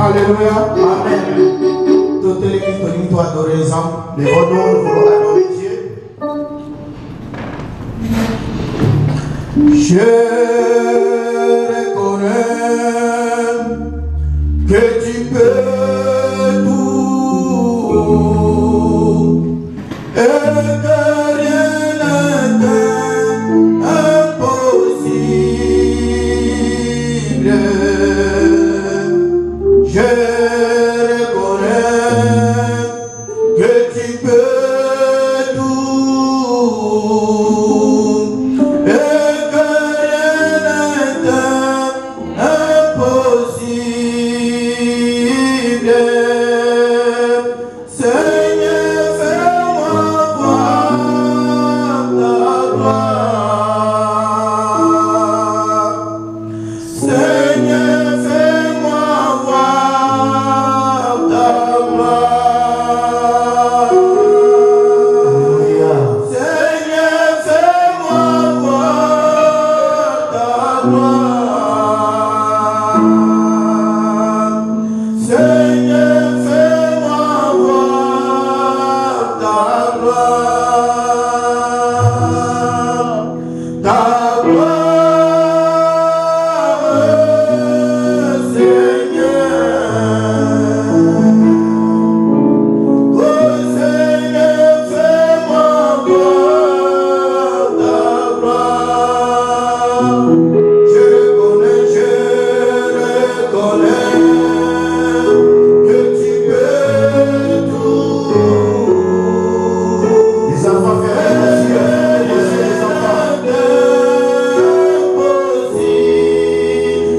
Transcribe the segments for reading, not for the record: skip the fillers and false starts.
Alléluia. Amen. Toute l'église venue toi adorer les hommes. Les redons, nous voulons adorer Dieu. Je reconnais que tu peux tout et que rien n'est impossible. Je reconnais que tu peux tout et que rien n'est impossible. Seigneur, fais-moi voir ta gloire. Seigneur, fais-moi voir ta gloire. Seigneur, fais-moi voir ta gloire. Seigneur, fais-moi voir ta gloire. Ta gloire, Seigneur. Oh Seigneur, fais-moi voir ta gloire. Je reconnais que tu peux tout. Les enfants, fais les enfants.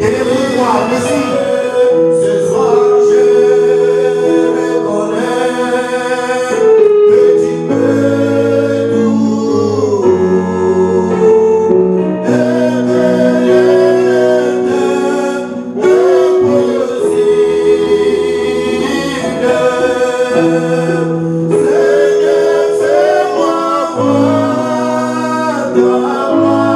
Élève-moi, merci. Ce soir, je reconnais que tu peux tout. Et que rien n'est impossible. Seigneur, fais-moi voir ta gloire.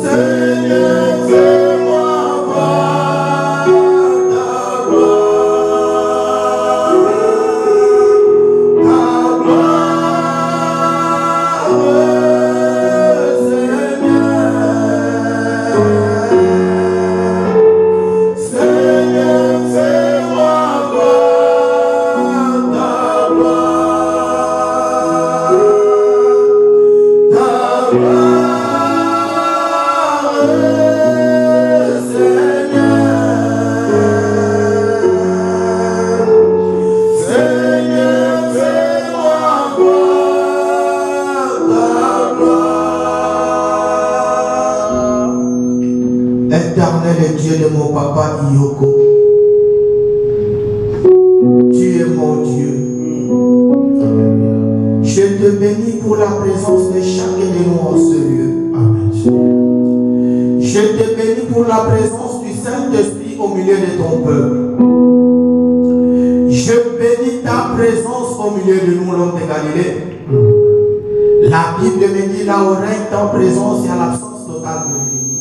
Seigneur, fais-moi voir ta gloire. Ta gloire, Seigneur. Seigneur, fais-moi voir ta gloire. Ta gloire, Seigneur. Seigneur, fais-moi voir ta gloire. Éternel et Dieu de mon papa Iyoko, tu es mon Dieu. Je te bénis pour la présence de chacun de nous en ce lieu. Amen. Je te bénis pour la présence du Saint-Esprit au milieu de ton peuple. Je bénis ta présence au milieu de nous, l'homme de Galilée. La Bible me dit là où règne ta présence, il y a l'absence totale de l'ennemi.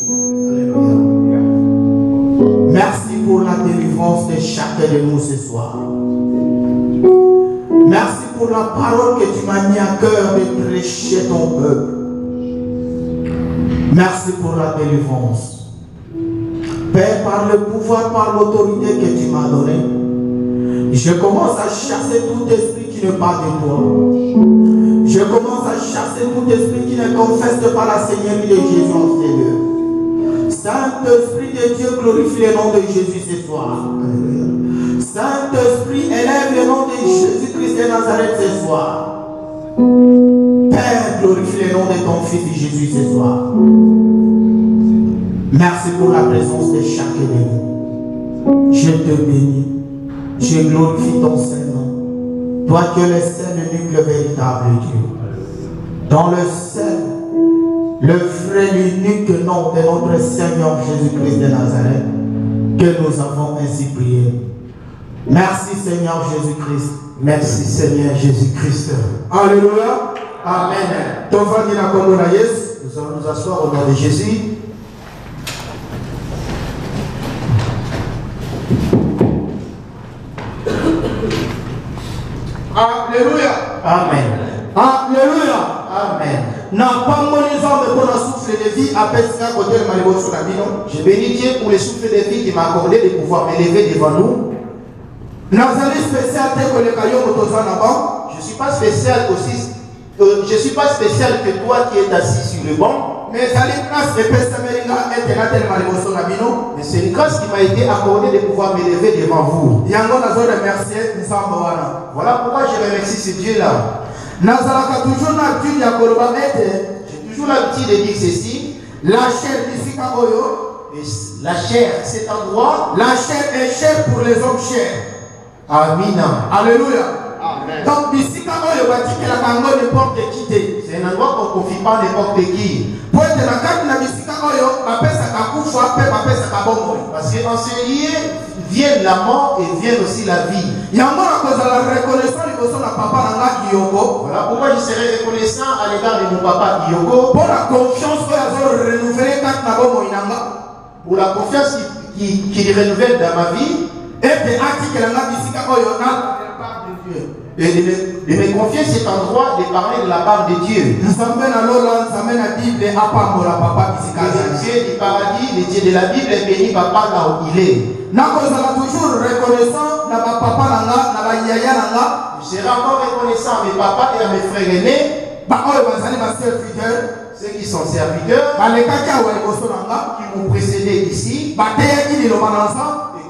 Alléluia. Merci pour la délivrance de chacun de nous ce soir. Merci pour la parole que tu m'as mis à cœur de prêcher ton peuple. Merci pour la délivrance. Père, par le pouvoir, par l'autorité que tu m'as donnée, je commence à chasser tout esprit qui n'est pas de toi. Je commence à chasser tout esprit qui ne confesse pas la Seigneurie de Jésus en ces lieux. Saint-Esprit de Dieu, glorifie le nom de Jésus ce soir. Saint-Esprit, élève le nom de Jésus-Christ de Nazareth ce soir. Père, glorifie le nom de ton Fils Jésus ce soir. Merci pour la présence de chacun de nous. Je te bénis. Je glorifie ton Saint-Nom. Toi qui es le seul, unique, le véritable Dieu. Dans le seul, le vrai, l'unique nom de notre Seigneur Jésus-Christ de Nazareth, que nous avons ainsi prié. Merci Seigneur Jésus-Christ. Merci Seigneur Jésus-Christ. Alléluia. Amen. Nous allons nous asseoir au nom de Jésus. Alléluia. Amen. Alléluia. Amen. Je bénis Dieu pour le souffle de vie qui m'a accordé de pouvoir m'élever devant nous. Je ne suis pas spécial aussi. Je suis pas spécial que toi qui es assis sur le banc. Mais c'est une grâce qui m'a été accordée de pouvoir m'élever devant vous. Voilà pourquoi je remercie ce Dieu-là. J'ai toujours l'habitude de dire ceci. La chair ici, la chair, cet endroit. La chair est chair pour les hommes chers. Amen. Alléluia. Amen. Donc, ici, c'est un endroit qu'on ne confie pas n'importe qui. Parce qu'en ce lieu vient la mort et vient aussi la vie. Voilà pourquoi je serai reconnaissant à l'égard de mon papa Yoko. Pour la confiance pour la confiance qu'il renouvelle dans ma vie. Et de me confier cet endroit de parler de la part de Dieu. Le Dieu du paradis, le Dieu de la Bible est béni papa là où il est. toujours reconnaissant Je serai encore reconnaissant à mes papas et à mes frères aînés. Ceux qui sont serviteurs, qui m'ont précédé ici, et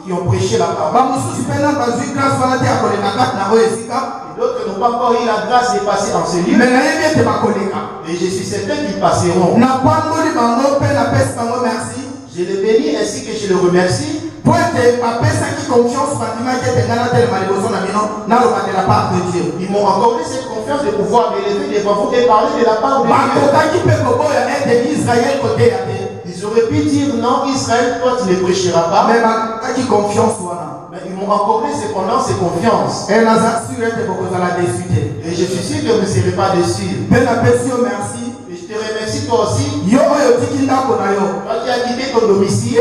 qui ont prêché la parole. Et d'autres n'ont pas encore eu la grâce de passer dans ce lieu. Et je suis certain qu'ils passeront. Je les bénis ainsi que je les remercie. Ils m'ont accordé cette confiance de pouvoir m'élever devant vous et parler de la part de Dieu. Ils auraient pu dire non, Israël, toi tu ne prêcheras pas. Mais ils m'ont accordé cependant ces confiances. Et je suis sûr que vous ne serez pas déçus. Et je te remercie toi aussi. Toi qui as quitté ton domicile.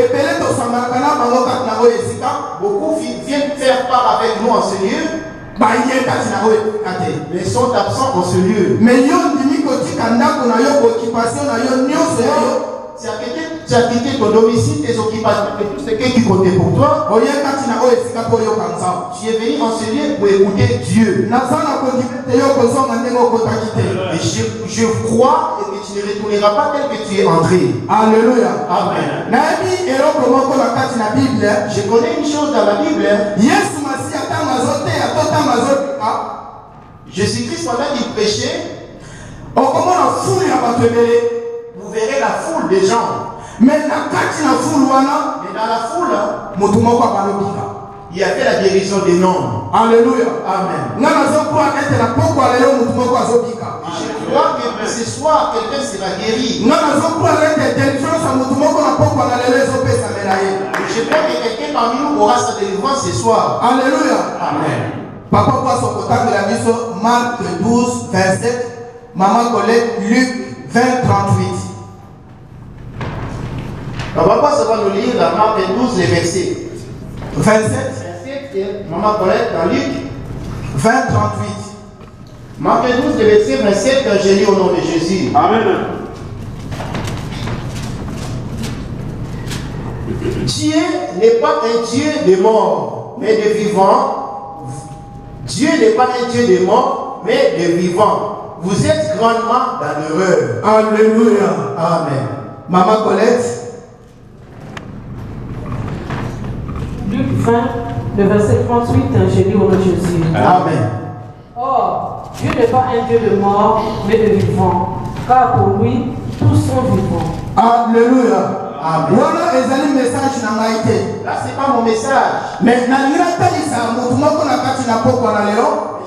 Beaucoup viennent faire part avec nous en ce lieu. Mais ils sont absents en ce lieu. Tu as quitté ton domicile, tes occupations, tout ce qui comptait pour toi. Tu es venu en ce lieu pour écouter Dieu. Et je crois que tu ne retourneras pas tel que tu es entré. Alléluia. Amen. Je connais une chose dans la Bible. Jésus-Christ, pendant qu'il prêchait, vous verrez la foule des gens. Mais dans la foule, il y avait la guérison des noms. Alléluia. Amen. Je crois que ce soir, quelqu'un sera guéri. Je crois que quelqu'un parmi nous aura sa délivrance ce soir. Alléluia. Amen. Papa passe au contact de la mission Marc 12, 27. Maman Colette, Luc 20, 38. Papa ça va nous lire dans Marc 12, les versets 27. Maman Colette dans Luc 20, 38. Marc 12, les versets 27, que j'ai lu au nom de Jésus. Amen. Dieu n'est pas un Dieu de mort, mais de vivant. Dieu n'est pas un Dieu de mort, mais de vivant. Vous êtes grandement dans l'erreur. Alléluia. Amen. Maman Colette. Luc 20, le verset 38, j'ai lu au nom de Jésus. Amen. Or, Dieu n'est pas un Dieu de mort, mais de vivant, car pour lui, tous sont vivants. Alléluia. Amen. Voilà les messages dans l'Aïté. Là, c'est pas mon message. Mais dans l'Aïté,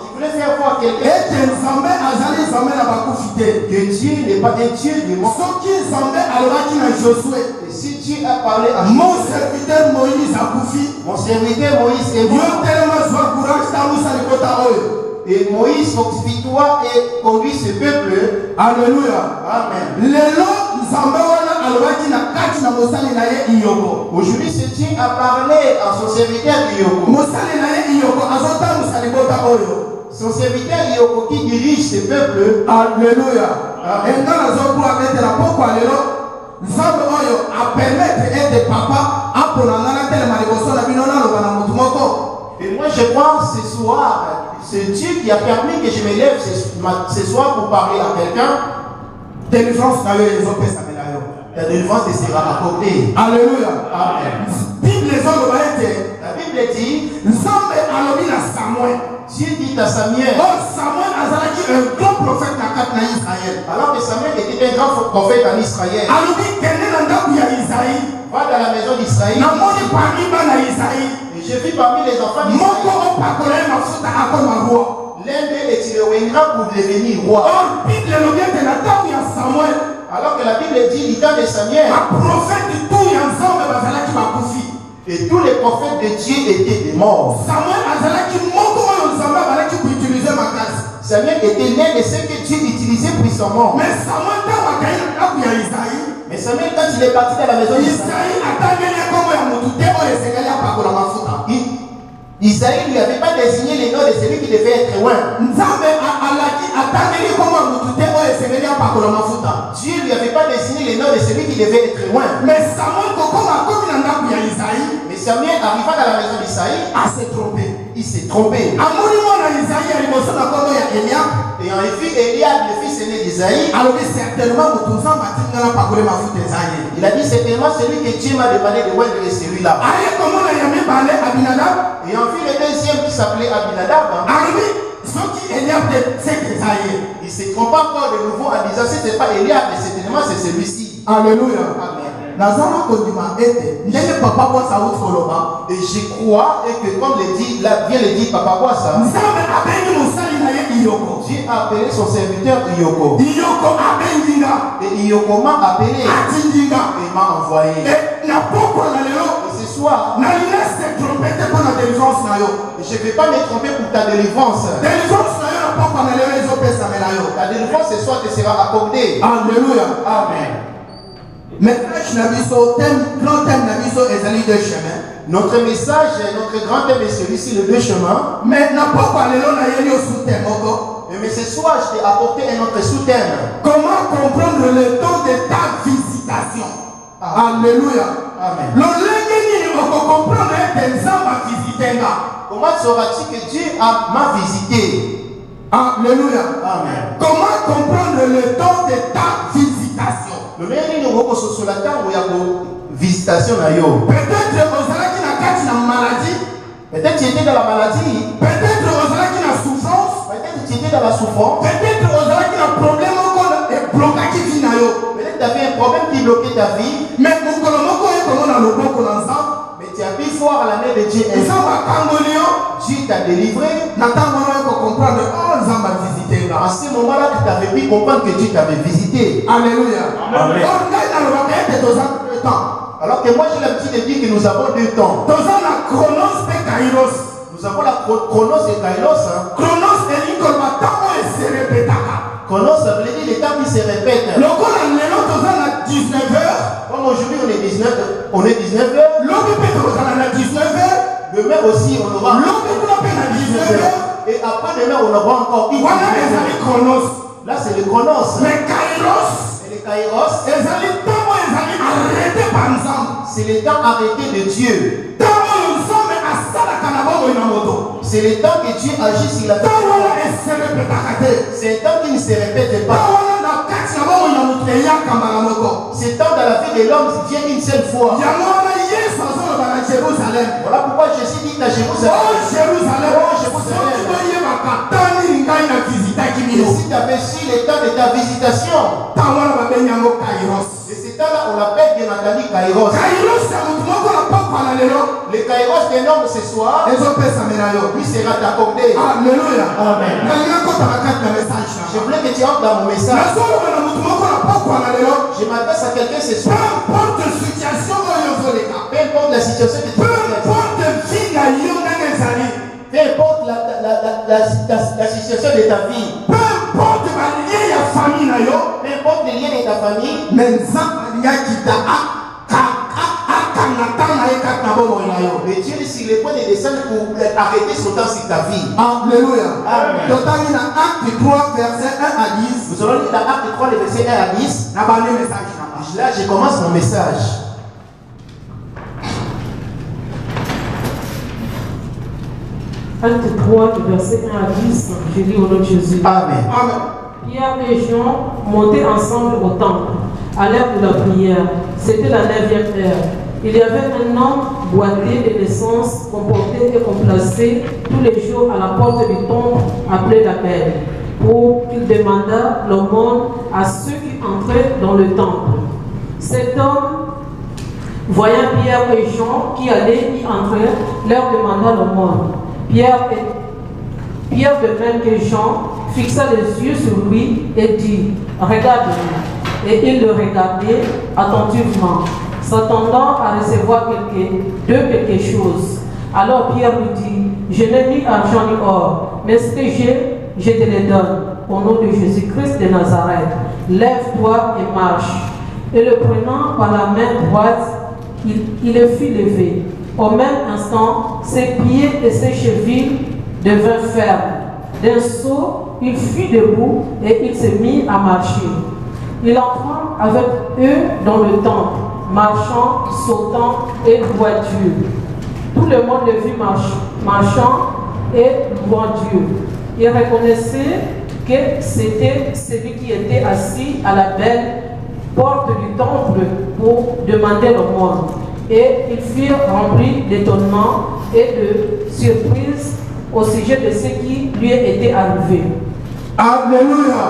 je voulais faire voir quelqu'un que Dieu n'est pas un Dieu du monde. Et si Dieu a parlé à mon serviteur Moïse a mon serviteur Moïse est mort. Et Moïse, fortifie-toi et conduis ce peuple. Alléluia. Amen. Aujourd'hui, ce Dieu a parlé à son serviteur Yoko. Son serviteur Yoko qui dirige ce peuple. Alléluia. Amen. Et moi je pense ce soir, c'est Dieu qui a permis que je me lève ce soir pour parler à quelqu'un. La délivrance sera accordée. Alléluia. Amen. La Bible dit, Dieu dit à Samuel, alors que Samuel était un grand prophète en Israël, va dans la maison d'Israël. Et j'ai vu parmi les enfants d'Israël, l'un d'eux est le pour devenir roi. Alors que la Bible dit, du temps de Samuel, et tous les prophètes de Dieu étaient des morts. Samuel était l'un de ceux que Dieu utilisait pour son mort. Mais Samuel, quand il est parti dans la maison d'Israël, Isaïe ne lui avait pas désigné les noms de celui qui devait être loin. Dieu ne lui avait pas désigné les noms de celui qui devait être loin. Mais Samuel arriva dans la maison d'Isaïe. Il s'est trompé. Et en effet, Eliab, le fils aîné d'Isaïe, il a dit certainement celui que Dieu m'a demandé de voir de celui-là. Et en fait, le deuxième qui s'appelait Abinadab, il se trompa encore de nouveau en disant ce n'est pas Eliab, mais certainement c'est celui-ci. Alléluia. Amen. Et je crois et que comme vient le dire Papa Boissa, Dieu a appelé son serviteur Yoko. Et Yoko m'a appelé et m'a envoyé. Et ce soir, je ne vais pas me tromper pour ta délivrance. Ta délivrance ce soir te sera accordée. Alléluia. Amen. Notre message, notre grand thème est celui-ci, le deux chemins. Mais ce soir, je t'ai apporté un autre sous-thème. Comment comprendre le temps de ta visitation? Alléluia. Amen. Comment sauras-tu que Dieu m'a visité? Alléluia. Amen. Comment comprendre le temps de ta visitation? Le meilleur niveau sur la table où il y a une visitation. Peut-être une maladie. Peut-être tu étais dans la maladie. Peut-être une souffrance. Peut-être tu étais dans la souffrance. Peut-être un problème qui peut-être tu avais un problème qui bloquait ta vie. Mais tu as pu voir à la main de Dieu. Dieu t'a délivré. À ce moment-là, tu t'avais pu comprendre que Dieu t'avait visité. Alléluia. Amen. Alors que moi j'ai l'habitude de dire que nous avons deux temps. Nous avons la chronos et kairos. Chronos, ça veut dire les temps qui se répètent. Comme aujourd'hui on est 19h. Demain aussi on aura 19h. Et après demain on aura encore une. Là c'est le chronos. Mais kairos, et le kairos, c'est le temps arrêté de Dieu. C'est le temps que Dieu agit sur la terre. C'est un temps qui ne se répète pas. C'est le temps dans la vie de l'homme qui vient une seule fois. Voilà pourquoi Jésus dit à Jérusalem. Oh Jérusalem. Et si tu avais su le temps de ta visitation, et ce temps-là on l'appelle bien entendu Kairos. Le Kairos d'un homme ce soir, lui sera accordé. Alléluia. Amen. Je voulais que tu entres dans mon message. Je m'adresse à quelqu'un ce soir. Peu importe la situation que tu traverses. Peu importe la situation de ta vie. Peu importe les liens de famille na yo. Peu importe les liens de ta famille. Mais nzambe akita Mais Dieu est sur le point de descendre pour arrêter son temps sur ta vie. Alléluia. Amen. Donc, dans Acte 3, verset 1 à 10. Nous allons lire dans Acte 3, le verset 1 à 10. Là, je commence mon message. Acte 3, verset 1 à 10, je lis au nom de Jésus. Amen. Amen. Pierre et Jean montaient ensemble au temple, à l'heure de la prière. C'était la 9e heure. Il y avait un homme boité de naissance, comporté et complacé tous les jours à la porte du temple appelé la Belle, pour qu'il demandât l'aumône à ceux qui entraient dans le temple. Cet homme, voyant Pierre et Jean qui allaient y entrer, leur demanda l'aumône. Pierre, de même que Jean, fixa les yeux sur lui et dit, regarde-moi. Et il le regardait attentivement, s'attendant à recevoir quelque chose. Alors Pierre lui dit, je n'ai ni argent ni or, mais ce que j'ai, je te le donne. Au nom de Jésus-Christ de Nazareth, lève-toi et marche. Et le prenant par la main droite, il le fit lever. Au même instant, ses pieds et ses chevilles devinrent fermes. D'un saut, il fut debout et il se mit à marcher. Il entra avec eux dans le temple, marchant, sautant et louant Dieu. Tout le monde le vit marchant et louant Dieu. Il reconnaissait que c'était celui qui était assis à la belle porte du temple pour demander l'aumône. Et ils furent remplis d'étonnement et de surprise au sujet de ce qui lui était arrivé. Alléluia.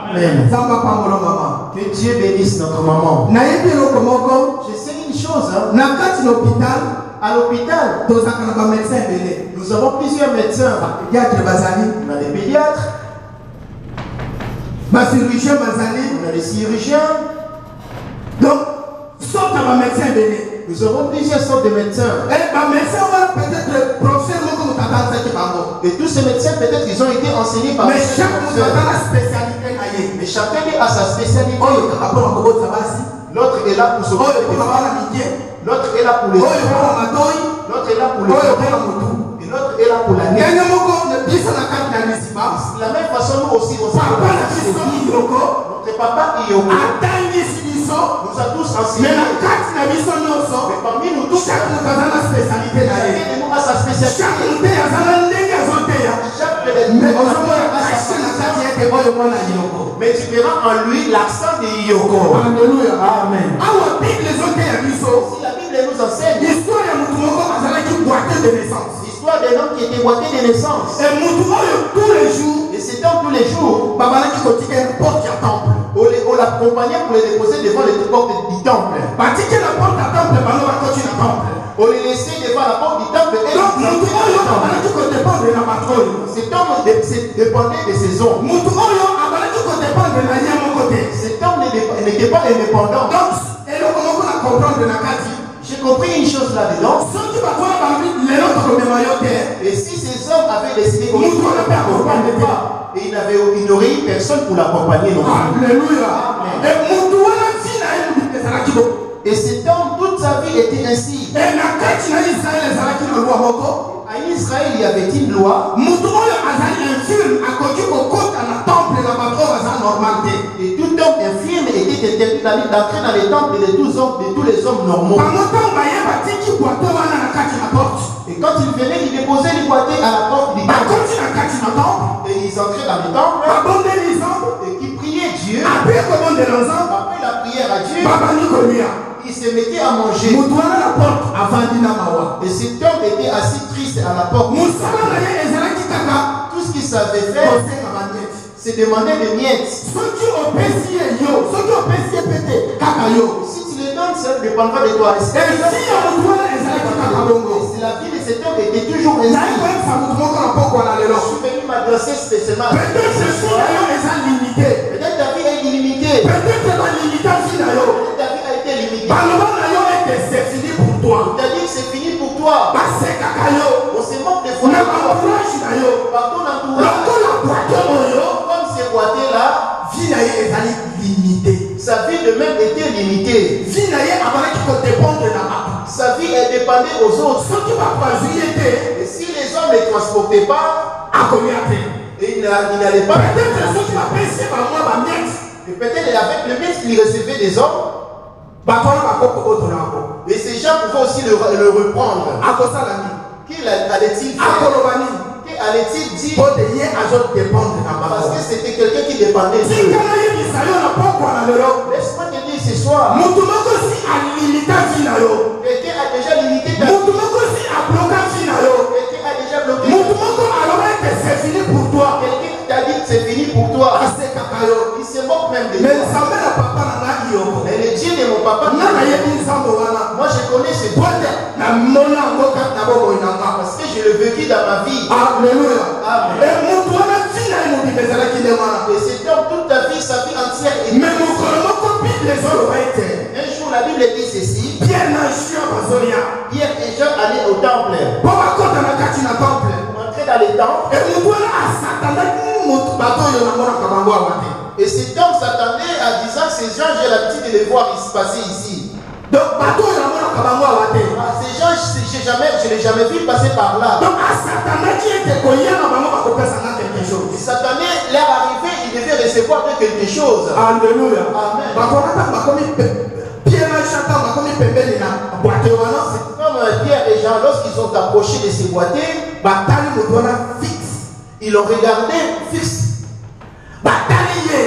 Amen. Que Dieu bénisse notre maman. Je sais une chose. Hein. À l'hôpital, nous avons plusieurs médecins. On a des pédiatres. On a des chirurgiens. Donc, nous avons plusieurs sortes de médecins. Et tous ces médecins, peut-être ils ont été enseignés par mais chaque mais chacun a sa spécialité. L'autre est là pour se l'autre est là pour les l'autre est là pour les et l'autre est là pour la nuit. De la même façon, nous aussi, notre papa Iyoko nous a tous enseignés. Mais parmi nous tous, chacun de nous a sa spécialité. Mais tu verras en lui l'accent de Iyoko. Alléluia. Amen. Si la Bible nous enseigne l'histoire d'un homme qui était boité de naissance. Et cet homme tous les jours, on l'accompagnait pour les déposer devant les portes du temple. On les laissait devant la porte du temple. Cet homme dépendait de ses hommes. Cet homme n'était pas indépendant. J'ai compris une chose là-dedans. Et si ces hommes avaient décidé de ne l'accompagner pas, et il n'aurait eu personne pour l'accompagner non plus. Alléluia. Et cet homme, toute sa vie était ainsi. À Israël, il y avait une loi. Et tout homme infirme était interdit d'entrer dans les temples de tous les hommes normaux. Et quand ils venaient, ils déposaient les boîtiers à la porte du temple. Et ils entraient dans le temple. Et qui priaient Dieu. Après la prière à Dieu, ils se mettaient à manger. Et cet homme était assis triste à la porte. Tout ce qu'il savait faire, c'est demander des miettes. Si tu les donnes, ça ne dépendra de toi. Si la vie de cet homme était toujours ainsi, je suis venu m'adresser spécialement. Peut-être ta vie est illimitée. Peut-être ta vie a été limitée. C'est-à-dire que c'est fini pour toi. On se moque des fois. de même était limitée. Vie na ye abalaki kodépendre na bato. Sa vie est dépendée aux autres. Soki bakozwi ye te, Et si les hommes ne transportaient pas, akolia te. il n'allait pas. Peut-être soki bapesi bango bamiete, Et peut-être avec le maître qu'il recevait des hommes, bato wana bakoko botola yango. et ces gens pouvaient aussi le reprendre. Akosala nini? Qu'allait-il faire? Akoloba nini? Qu'allait-il dire? Po de ye azodépendre na Parce bango. que c'était quelqu'un qui dépendait d'eux. Tika nayebisa yo na pokwa na lelo. Laisse-moi te dire ce soir, Mutu moko si alimita vie na yo. quelqu'un a déjà limité ta vie. Mutu moko si abloka vie na yo. Quelqu'un a déjà bloqué. Mutu moko aloba que c'est fini pour toi. Quelqu'un t'a dit que c'est fini pour toi. Asekaka yo. Il se moque même de Mais toi. nzambe na papa na ngai yoko. Mais le Dieu de mon papa, Nga nayebi nzambe wana. moi je connais ce Dieu Pote na mona yango kaka na bomoi na nga. parce que je l'ai vécu dans ma vie. Alléluia. Amen. Et mutu wana vie na ye mobimba ezalaki nde wana. Et cet homme, toute ta vie, sa vie entière est. Mais mokolo moko bible ezoloba ete Un jour, la Bible dit ceci. Pierre na Jean bazolia Pierre et Jean allaient au temple. mpo bakota na kati na temple. Entrés dans les temples. Et mutu wana asatandaki mutu bato oyo namonaka bango awa te. Et cet homme s'attendait en disant ces gens, j'ai l'habitude de les voir se passer ici. Donc bato oyo namonaka bango awa te. Ah, ces gens, je l'ai jamais vu passer par là. Donc asatandaki ete koya na bango bakopesanga quelque chose. Il s'attendait, leur arrivée, il devait recevoir quelque chose. Alléluia. Amen. Bakona ntango bakomi Pierre na Jean ntango bakomi pembeni na boite wana Comme Pierre et Jean, lorsqu'ils sont approchés de ces boîtiers, batali moto wana fixe. ils l'ont regardé fixe. Batali ye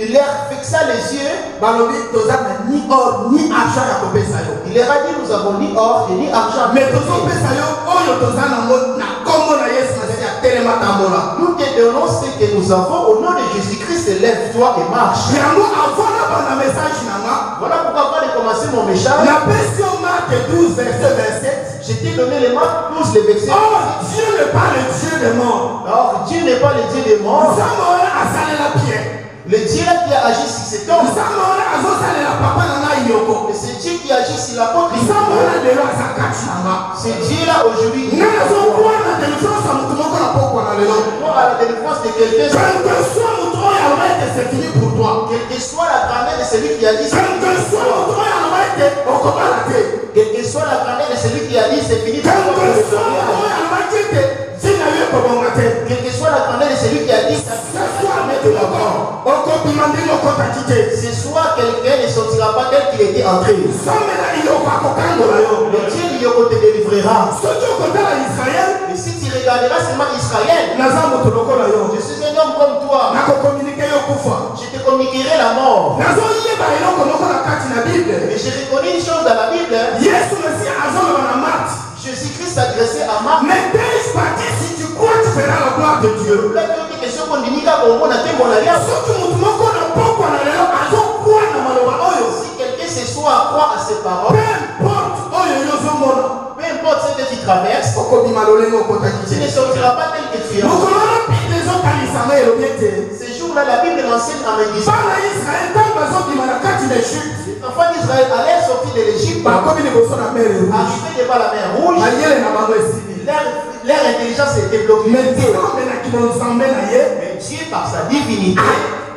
Il leur fixa les yeux. balobi toza na ni or ni argent ya kopesa yo. Il leur a dit, nous avons ni or et ni argent. Mais tozopesa yo oyo toza nango na kombo na Yesu Masihi atelema tambola. Nous te donnons ce que nous avons au nom de Jésus-Christ. Lève-toi et marche. Yango avant na bana message na nga Voilà pourquoi avant de commencer mon message, na pesi yo Marc 12 verset 27. je t'ai donné les Marc 12, les versets. Or Dieu n'est pas le Dieu des morts. Alors, Dieu n'est pas le Dieu des morts. Nzambe wana asalela Pierre. Le Dieu qui a agi sur cet homme, Nzambe wana azosalela papa na ngai yoko. et c'est Dieu qui agit sur l'apôtre. Nzambe wana lelo aza kati na nga. C'est Dieu là aujourd'hui. Nga nazokwana délivrance ya motu moko na pokwa na lelo. Moi, à la délivrance de quelqu'un, Quel que soit motu oyo aloba ete c'est fini pour toi. quelle que soit la grandeur de celui qui a dit, Quel que soit motu oyo aloba ete okobala te. quelle que soit la grandeur de celui qui a dit, c'est fini pour Quel toi. que soit motu oyo alobaki ete ntina yo ekobonga te. Quelle que soit la grandeur de celui qui a dit, ça Ce soir mete d'abord okobima ndenge okotaki te. ce soir, quelqu'un ne sortira pas tel qu'il était entré. Nzambe na iloko akokangola yo. Le Dieu te délivrera. Soki okotala Israel Et si tu regarderas seulement Israël, naza moto lokola yo. je suis un homme comme toi. nakokomunike yo kufa. Je te communiquerai la mort. nazoyeba eloko moko na kati na bible. Mais j'ai reconnu une chose dans la Bible. Yesu Masihi azoloba na Mark. Jésus-Christ s'adressait à Marc. Ne t'ai-je pas dit, si tu crois, tu verras la gloire de Dieu. Là, il y a une question qu'on dit qu'on a fait mon alliance. Soki motu moko na pokwa na lelo azokwa na maloba oyo. Si quelqu'un ce soir croit à ces paroles, Peu importe oyo yozomona. peu importe ce que tu traverses, okobima lolenge okotaki tu ne te. sortiras pas tel que tu es. mokolo wana bible ezokalisanga elobi ete Ces jours-là, la Bible m'enseigne en me disant, bana Israel ntango bazobima na kati na Egypte les enfants d'Israël allaient sortir de l'Égypte, bakomi liboso na mere rouge. arriver devant la mer rouge, mayele na bango esili. leur intelligence était bloquée. Mais nzambenaki bonzambe na ye. Mais Dieu, par sa divinité,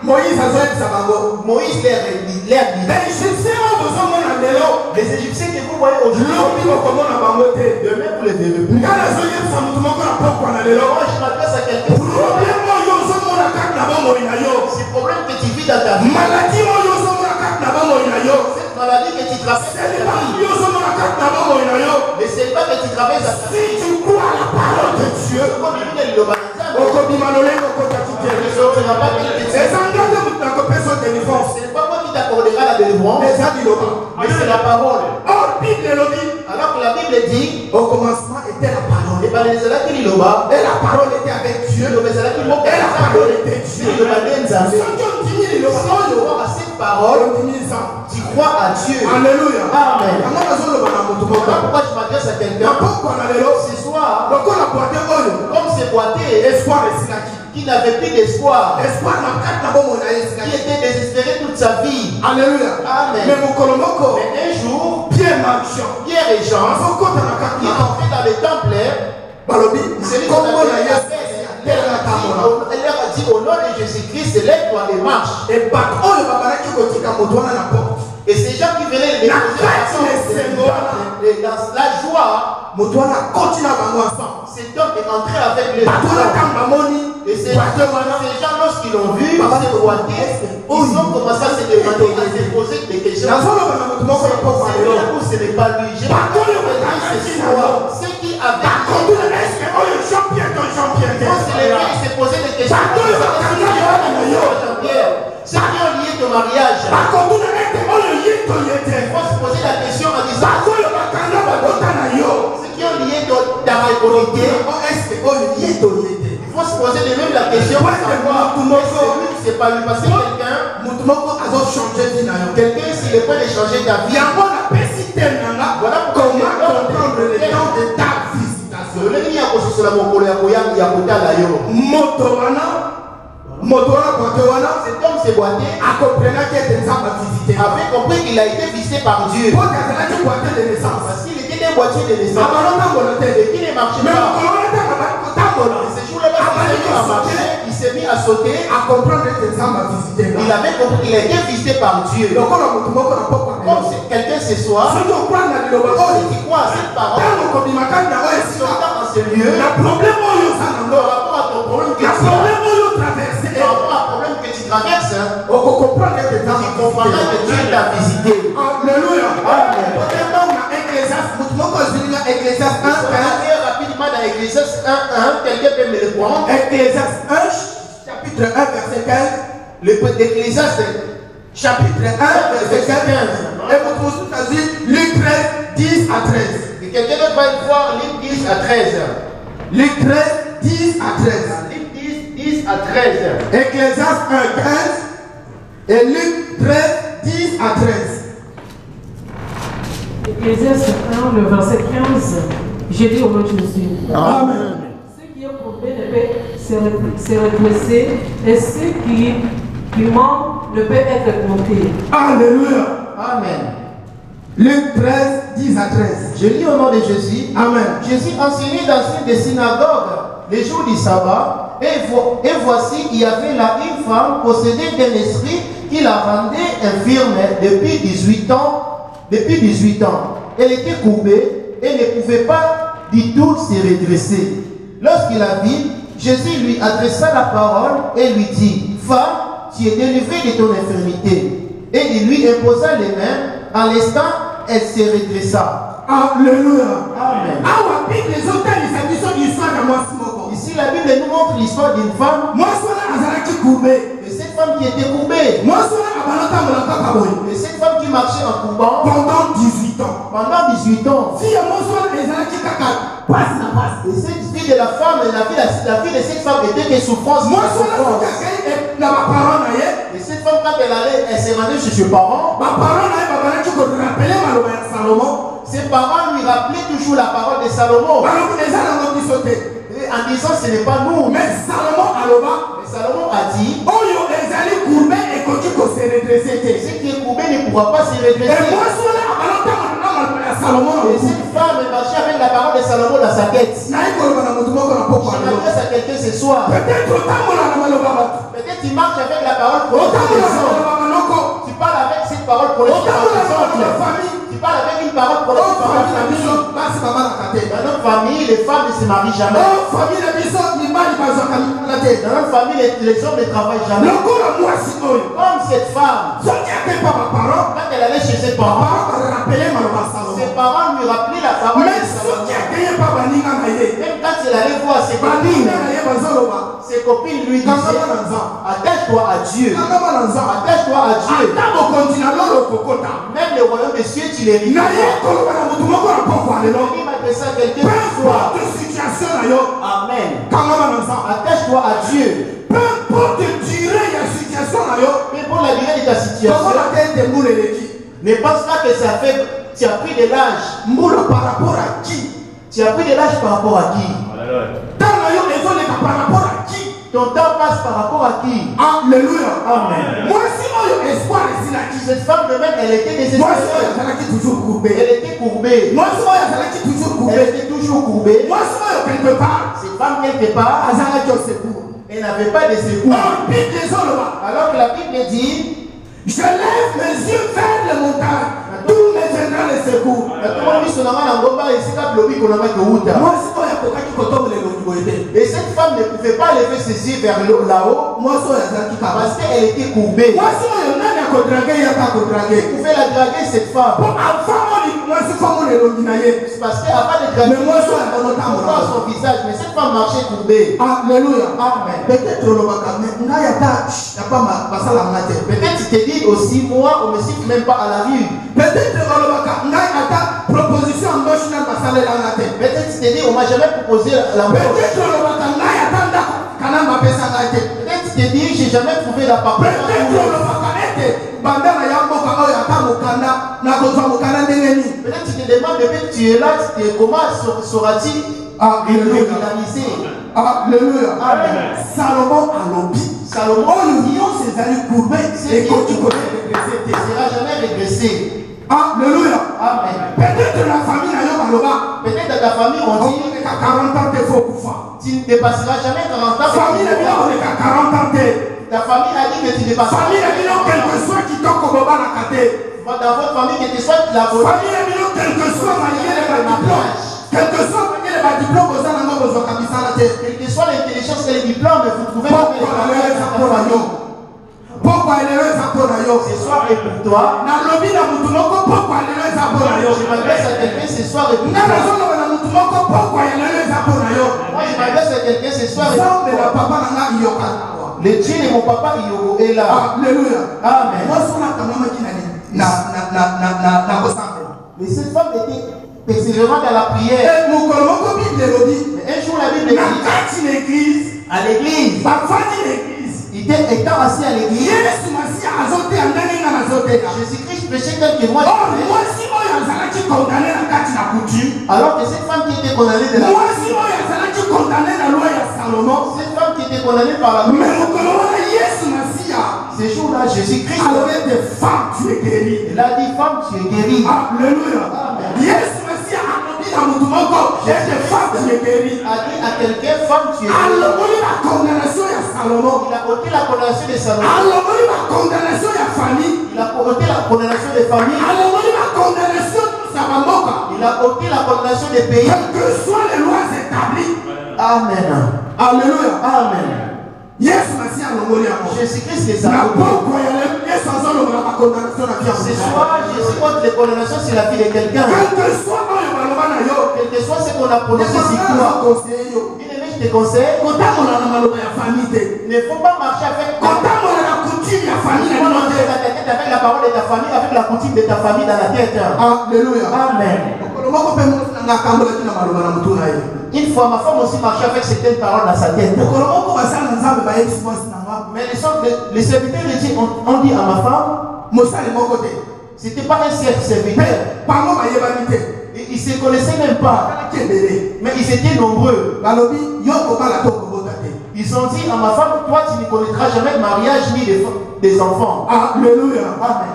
Moïse azoyebisa bango. Moïse leur dit, baegyptien oyo bozomona lelo les Égyptiens que vous voyez aujourd'hui, lobi bokomona bango te. demain vous les verrez plus. nga nazoyebisa motu moko na pokwa na lelo. Moi, je m'adresse à quelqu'un. problème oyo ozomona kati na bomoi na yo. Ces problèmes que tu vis dans ta vie, maladie oyo ozomona kati na bomoi na yo. cette maladie que tu traverses dans ta célibat vie, oyo ozomona kati na bomoi na yo. le célibat que tu traverses dans ta si vie, tu crois à la parole de Dieu comme il dit le baptême, okobima lolenge okotaki tu ne te. sortiras pas tel que tu es. ezanga nde motu nakopesa délivrance. Ce n'est pas moi qui t'accordera la délivrance, eza liloba. mais c'est la parole. or bible elobi Alors que la Bible dit, au commencement était la parole. et par les élèves qui l'ont, Et la parole était avec Dieu. le message qui m'ont Et la parole était Dieu. le baptême Nzambe. Soki ondimi liloba Si tu oyo crois à cette parole, ondimi nzambe. tu crois à Dieu. Alléluia. Amen. Yango nazoloba na motu Voilà moko. pourquoi je m'adresse à Na quelqu'un pokwa na lelo ce soir, lokola boite oyo comme ces boîtiers espoir esilaki. qui n'avaient plus d'espoir, Espoir na kati na bomoi na ye qui esilaki. était désespéré toute sa vie. Alléluia. Amen. Mais mokolo moko Mais un jour, Pierre marchand Pierre et Jean, azokota na kati qui na entraient dans le temple, balobi celui qu'on kombo na appelle Yesu atelema tambola. dit au nom de Jésus-Christ, lève-toi et marche. Et bato oyo babalaki kotika moto wana na porte. Et ces gens qui venaient les déposer dans la joie, moto wana akoti na bango ensemble. cet homme est entré avec les Bato wana kamba moni. et ces gens, lorsqu'ils l'ont vu, ils ont commencé à se demander, à se poser des questions. Ce n'est pas lui. J'ai pas ceux qui avaient se poser des questions. Ceux qui ont lié ton mariage, il faut se poser la question en disant ceux qui ont lié ta réalité, il faut se poser de même la question pour savoir c'est pas lui parce que quelqu'un s'il est prêt de changer ta vie. Voilà comment comprendre le temps de ta visitation. Cet homme s'est boité, avait compris qu'il a été visité par Dieu. Parce qu'il était des boîtiers de naissance et qu'il ne marchait pas. Ce jour-là, il s'est mis à sauter, à comprendre que il avait compris qu'il a été visité par Dieu. Comme quelqu'un ce soir, si tu crois à cette parole, si tu entends dans ce lieu, par rapport à ton problème que tu as, par rapport à un problème que tu traverses, tu comprendras que Dieu t'a visité. Alléluia. Ecclésiaste 1, rapidement dans Ecclésiaste 1, quelqu'un peut me le prendre. Ecclésiaste 1, chapitre 1, verset 15. L'Ecclésiaste, chapitre 1, verset 15. Et votre source a dit Luc 13, 10 à 13. Et quelqu'un va voir Luc 10 à 13. Luc 13, 10 à 13. Luc 10 à 13. Ecclésiaste 1, 15. Et Luc 13, 10 à 13. Ecclésiaste 1, le verset 15, j'ai dit au nom de Jésus. Amen. Ce qui est courbé ne peut se redresser et ce qui manque ne peut être compté. Alléluia. Amen. Luc 13, 10 à 13. Je lis au nom de Jésus. Amen. Jésus enseignait dans une des synagogues les jours du sabbat. Et voici, il y avait là une femme possédée d'un esprit qui la rendait infirme depuis 18 ans. Depuis 18 ans, elle était courbée et ne pouvait pas du tout se redresser. Lorsqu'il la vit, Jésus lui adressa la parole et lui dit, « Femme, tu es délivrée de ton infirmité. » Et il lui imposa les mains. En l'instant, elle se redressa. Alléluia. Amen. Ici, la Bible nous montre l'histoire d'une femme. Et cette femme qui était courbée. Et cette femme qui marchait en courbant. Pendant 18 ans. Pendant 18 ans. Et cette vie de la femme, la vie de cette femme était des souffrances. Et cette femme, quand elle s'est rendue chez ses parents. Ses parents lui rappelaient toujours la parole de Salomon. Et en disant ce n'est pas nous. Mais Salomon a dit ce qui est courbé ne pourra pas se redresser. Et cette femme marchait avec la parole de Salomon dans sa tête. Je m'adresse à quelqu'un ce soir. Peut-être tu marches avec la parole pour les autres. Tu parles avec cette parole pour les autres. Tu parles avec une parole pour la famille. Dans notre famille, les femmes ne se marient jamais. Dans notre famille, les hommes ne travaillent jamais. Comme cette femme, quand elle allait chez ses parents, ses parents lui rappelaient la parole de Salomon. Même quand elle allait voir ses copines lui disaient, attache-toi à Dieu. Attache-toi à Dieu. Même le royaume des cieux, tu les ris. Il m'adresse à quelqu'un ce soir. Amen. Attache-toi à Dieu. Peu importe la situation, peu importe la durée de ta situation, ne pense pas que ça fait. Tu as pris de l'âge. Par rapport à qui? Tu as pris de l'âge par rapport à qui? Par rapport à qui? Ton temps passe par rapport à qui? Alléluia. Amen. Moi, si mon espoir est là, cette femme de même, elle était désespérée. Toujours courbée. Elle était courbée. Moi, si toujours courbée. Elle était toujours courbée. Moi, si quelque part. Cette femme quelque part. Elle n'avait pas de secours. Alors que la Bible dit, je lève mes yeux vers les montagnes, d'où me viendra le secours. Et cette femme ne pouvait pas lever ses yeux vers là-haut parce qu'elle était courbée. Vous pouvez la draguer, cette femme. Parce qu'avant de draguer, on voit son visage, mais cette femme marchait courbée. Alléluia. Amen. Peut-être tu te dis aussi, moi, on ne me siffle même pas à la rue. Peut-être tu te dis, on m'a jamais proposé la mort. Peut-être tu te dis, j'ai jamais trouvé la papa. Peut-être tu te demandes, depuis que tu es là, comment sera-t-il réalisé? Alléluia. Amen. Salomon a lobby. Salomon, ses amis courbés. Et quand tu connais régressé, tu ne seras jamais régressé. Alléluia. Amen. Peut-être la famille n'a pas. Peut-être dans ta famille, on dit que 40 ans, il faut pouvoir. Tu ne dépasseras jamais 40 ans. Famille n'a pas 40 ans. Ta famille a dit que tu dépasseras. Famille n'a pas quelque chose qui toque au baba la caté. Dans votre famille, quelque soit la famille n'a pas quelque chose malgré les diplômes. Quelque chose malgré les diplômes, vous allez avoir besoin de ça. Quelle que soit l'intelligence et les diplômes, vous trouvez pourquoi elle est heureuse à ce soir et pour toi. Pourquoi elle est heureuse à Je m'adresse à quelqu'un ce soir et pour toi. Pourquoi elle est heureuse à Moi je m'adresse à quelqu'un ce soir et pour toi. Le Dieu de mon papa Yogo est là. Alléluia. Amen. Mais cette femme était persévérante dans la prière. Mais un jour la Bible dit à l'église. Il était étant assis à l'église. Jésus-Christ prêchait tel que moi. Alors que cette femme qui était condamnée de la cette femme qui était condamnée par la loi, ce jour-là, Jésus-Christ il a dit, femme, tu es guérie. Alléluia. A dit à quelqu'un, femme, tu es guérie. Il a ôté la condamnation de Salomon. Il a ôté la condamnation des familles. Il a ôté la condamnation des pays. Quelles que soient les lois établies. Amen. Alléluia. Amen. Jésus-Christ est ça. Ce soir, Jésus ôte les condamnations sur la vie de quelqu'un. Quel que soit ce qu'on a prononcé sur toi. Bien-aimé, je te conseille. Il ne faut pas marcher avec avec la parole de ta famille, avec la coutume de ta famille dans la tête. Alléluia. Amen. Une fois, ma femme aussi marchait avec certaines paroles dans sa tête. Mais les serviteurs de Dieu ont dit à ma femme, c'était pas un serviteur. Ils ne se connaissaient même pas. Mais ils étaient nombreux. Ils ont dit à ma femme, toi tu ne connaîtras jamais de mariage ni des enfants. Alléluia. Amen.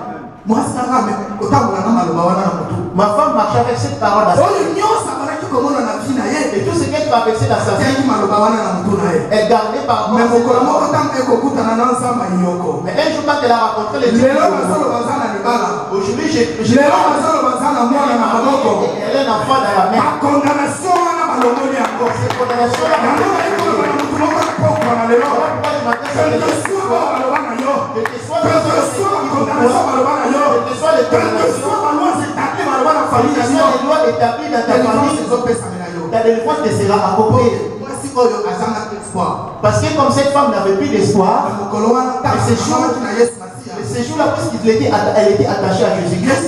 Ma femme marchait avec cette parole. Et tout ce qu'elle traversait dans sa vie, elle gardait par rapport à cette parole. Mais un jour quand elle a rencontré les Dieu, aujourd'hui elle est un enfant dans la main. Cette condamnation-là, ta délivrance te sera accompagnée. Parce que comme cette femme n'avait plus d'espoir, ce jour-là, puisqu'elle était attachée à Jésus-Christ,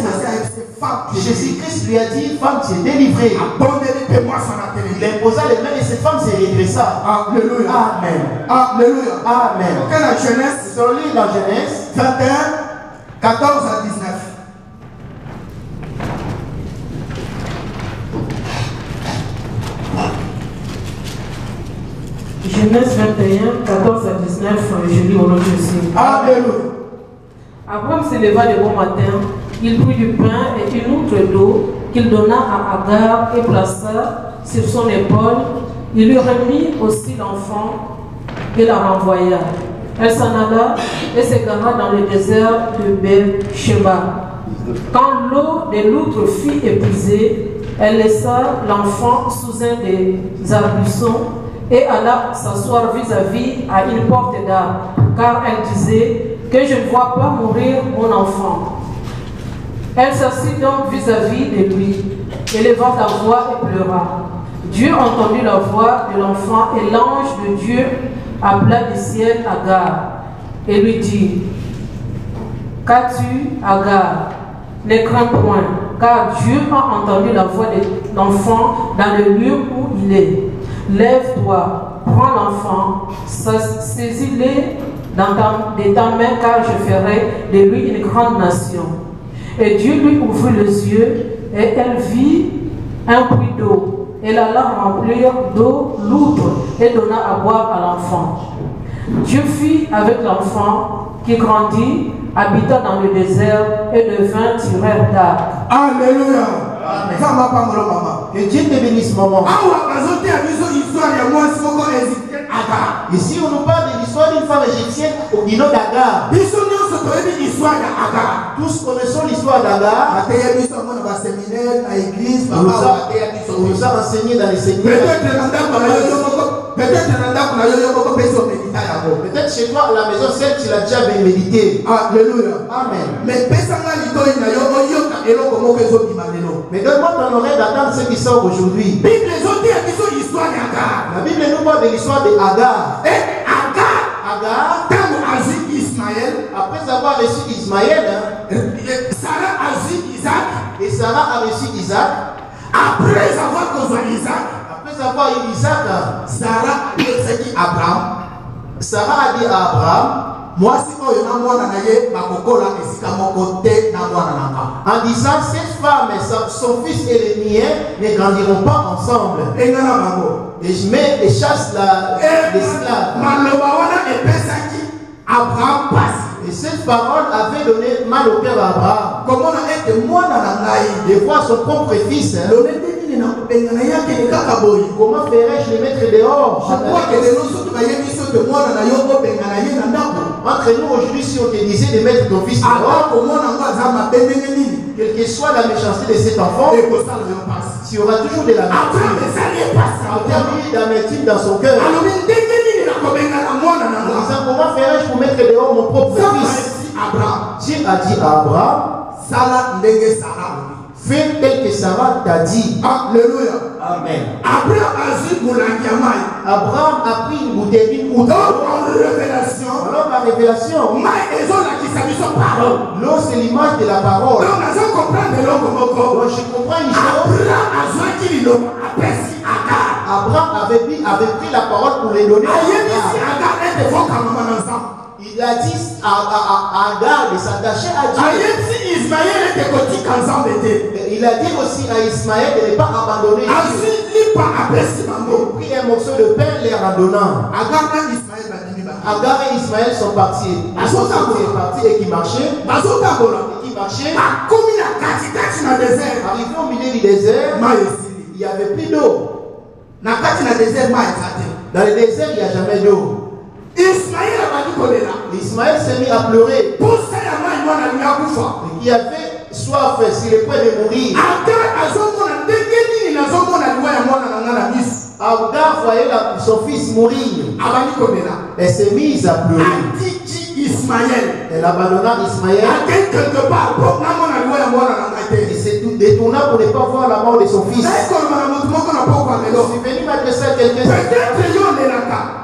Jésus-Christ lui a dit, femme, tu es délivrée. Il imposa les mains et cette femme s'est redressa. Alléluia. Amen. Alléluia. Amen. La Genèse, nous allons lire dans Genèse 21, 14 à 19. Genèse 21, 14 à 19, je lis au nom de Jésus. Alléluia. Abraham se leva le bon matin, il prit du pain et une outre d'eau qu'il donna à Agar et plaça sur son épaule. Il lui remit aussi l'enfant et la renvoya. Elle s'en alla et s'égara dans le désert de Beersheba. Quand l'eau de l'outre fut épuisée, elle laissa l'enfant sous un des arbustons et alla s'asseoir vis-à-vis à une porte d'arbre, car elle disait que je ne vois pas mourir mon enfant. Elle s'assit donc vis-à-vis de lui, éleva la voix et pleura. Dieu entendit la voix de l'enfant et l'ange de Dieu appela du ciel Agar et lui dit: Qu'as-tu, Agar? Ne crains point, car Dieu a entendu la voix de l'enfant dans le lieu où il est. Lève-toi, prends l'enfant, saisis-le de ta main, car je ferai de lui une grande nation. Et Dieu lui ouvrit les yeux, et elle vit un puits d'eau. Elle alla remplir d'eau l'outre et donna à boire à l'enfant. Dieu fit avec l'enfant qui grandit, habita dans le désert et devint tireur d'arc. Alléluia. Que Dieu te bénisse, maman. Ici, on nous parle de l'histoire d'une femme égyptienne au nom d'Agar. Tous connaissons l'histoire d'Agar. On nous a enseigné dans les séminaires. Peut-être chez toi à la maison, celle tu l'as déjà bien médité. Alléluia. Amen. Mais donne-moi ton oreille d'attendre ce qui sort aujourd'hui. La Bible nous parle de l'histoire d'Agar. Agar, après avoir reçu Ismaël, et Sarah a reçu Isaac. Après avoir conçu Isaac, après avoir eu Isaac, Sarah a dit à Abraham, Sarah a dit à Abraham, moi si oyo na mwana na ye bakokola esika moko te na mwana nanga. En disant cette femme, son fils et le mien ne grandiront pas ensemble. Engana bango. Et je mets et chasse l'esclave. Maloba wana epesaki Abraham passe. Et cette parole avait donné mal au père Abraham. Comment on a été mwana na ngai de voir son propre fils. Comment ferais-je le mettre dehors? Entre nous aujourd'hui, si on te disait de mettre ton fils dehors, quelle que soit la méchanceté de cet enfant, tu auras toujours de l'amertume. Il a mis d'amertume dans son cœur. Comment ferais-je pour mettre dehors mon propre fils? Dieu a dit à Abraham, fais tel que Sarah t'a dit. Alléluia. Amen. Abraham a pris une bouteille d'eau. Alors la révélation, l'eau c'est l'image de la parole. Donc je comprends une chose. Abraham avait pris la parole pour les donner. Il a dit à Agar de s'attacher à Dieu. Il a dit aussi à Ismaël de ne pas abandonner Dieu. Il prit un morceau de pain les randonnant. Agar et Ismaël sont partis. Ils sont partis et qui marchaient. Arrivé au milieu du désert, il n'y avait plus d'eau. Dans le désert, il n'y a jamais d'eau. Ismaël s'est mis à pleurer. Il avait soif sur le point de mourir. Agar voyait son fils mourir. Elle s'est mise à pleurer. Elle abandonna Ismaël. Il s'est détourna pour ne pas voir la mort de son fils. Je suis venu m'adresser à quelqu'un.